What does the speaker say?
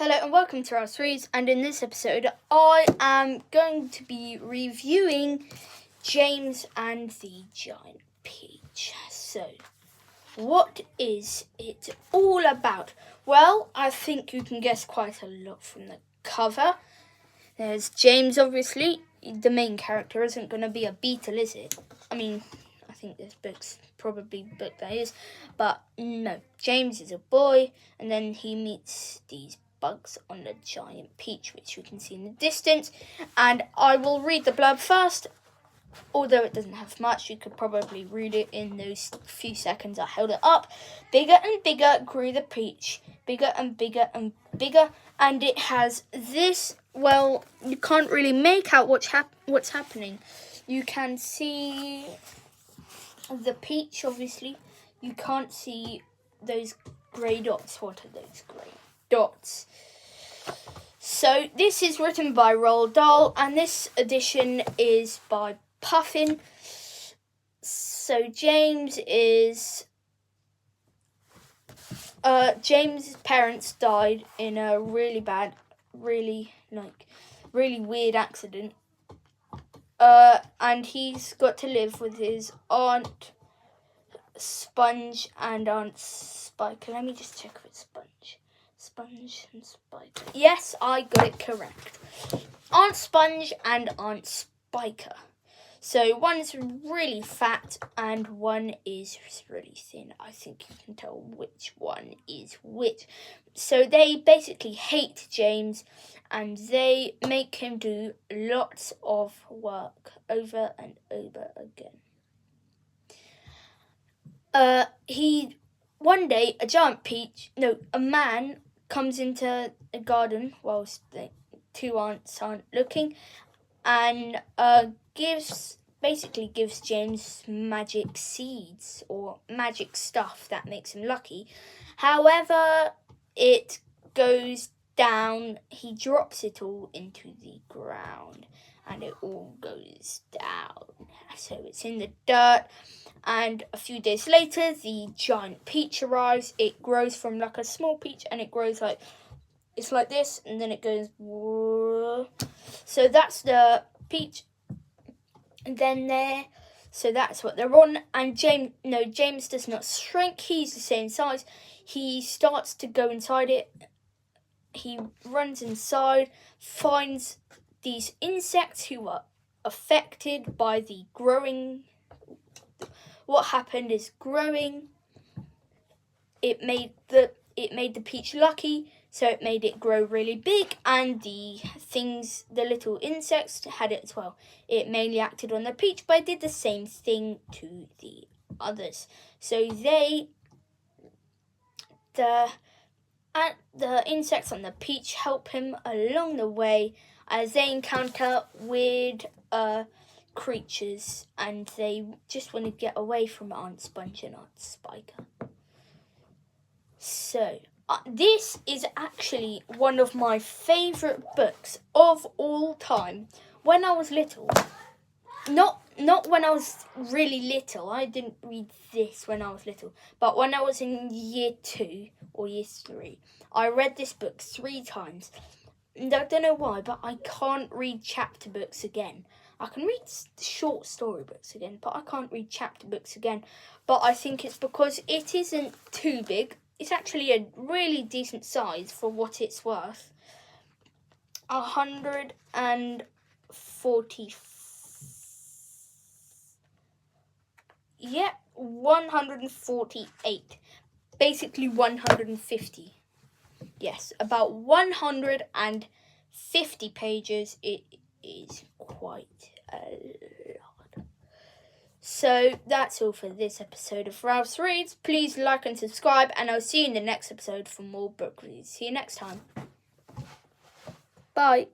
Hello and welcome to Ralph's Reads, and in this episode I am going to be reviewing James and the Giant Peach. So, what is it all about? Well, I think you can guess quite a lot from the cover. There's James, obviously. The main character isn't going to be a beetle, is it? I mean, I think this book's probably the book that is, but no. James is a boy, and then he meets these bugs on the Giant Peach, which we can see in the distance. And I will read the blurb first, although it doesn't have much. You could probably read it in those few seconds I held it up. Bigger and bigger grew the peach, bigger and bigger and bigger, and it has this. Well, you can't really make out what's happening. You can see the peach, obviously. You can't see those grey dots. What are those grey dots? So this is written by Roald Dahl, and this edition is by Puffin. So James's parents died in a really bad, really weird accident. And he's got to live with his Aunt Sponge and Aunt Spiker. Let me just check if it's Sponge and Spiker. Yes, I got it correct. Aunt Sponge and Aunt Spiker. So one's really fat and one is really thin. I think you can tell which one is which. So they basically hate James and they make him do lots of work over and over again. One day a man comes into a garden whilst the two aunts aren't looking, and gives James magic seeds or magic stuff that makes him lucky. However, it goes down. He drops it all into the ground, and it all goes down. So it's in the dirt. And a few days later, the Giant Peach arrives. It grows from like a small peach, and it grows like it's like this, and then it goes. Whoa. So that's the peach. And then there, so that's what they're on. And James does not shrink. He's the same size. He starts to go inside it. He runs inside, finds these insects who are affected by the growing. What happened is growing. It made the peach lucky, so it made it grow really big, and the little insects had it as well. It mainly acted on the peach, but it did the same thing to the others. So the insects on the peach help him along the way as they encounter weird creatures, and they just want to get away from Aunt Sponge and Aunt Spiker. So this is actually one of my favourite books of all time. When I was little, not when I was really little, I didn't read this when I was little, but when I was in year 2 or year 3, I read this book 3 times. And I don't know why, but I can't read chapter books again. I can read short story books again, but I can't read chapter books again. But I think it's because it isn't too big. It's actually a really decent size for what it's worth. 148. Basically 150. Yes, about 150 pages. It is quite a lot. So that's all for this episode of Ralph's Reads. Please like and subscribe, and I'll see you in the next episode for more book reads. See you next time. Bye.